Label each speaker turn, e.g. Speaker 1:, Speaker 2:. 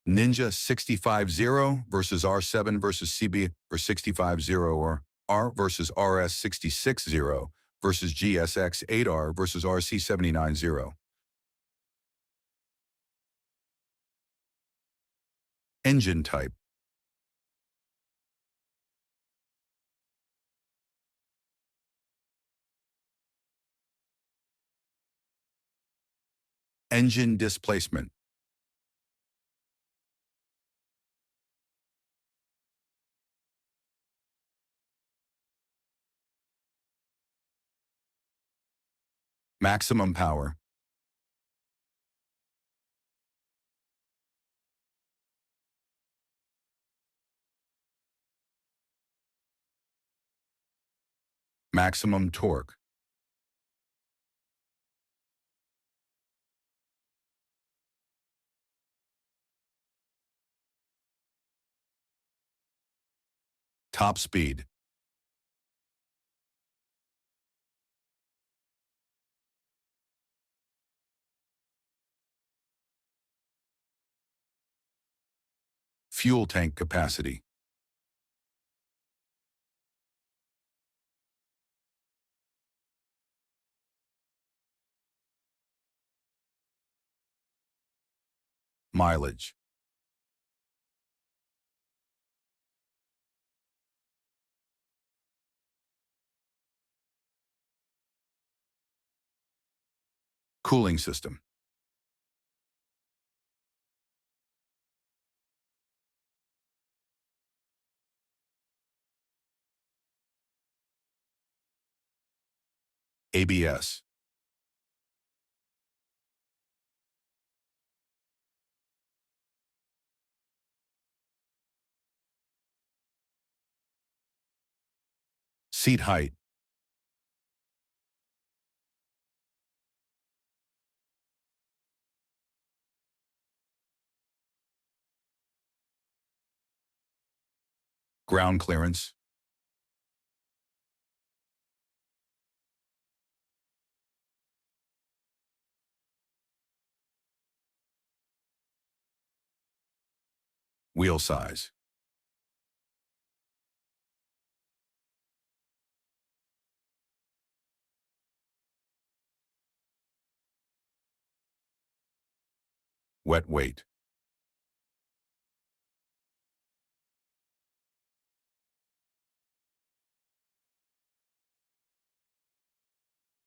Speaker 1: Ninja 650 versus R7 versus CBR650 or R versus RS660 versus GSX-8R versus RC790. Engine type. Engine displacement. Maximum power. Maximum torque. Top speed. Fuel tank capacity. Mileage. Cooling system. ABS. Seat height. Ground clearance. Wheel size. Wet weight.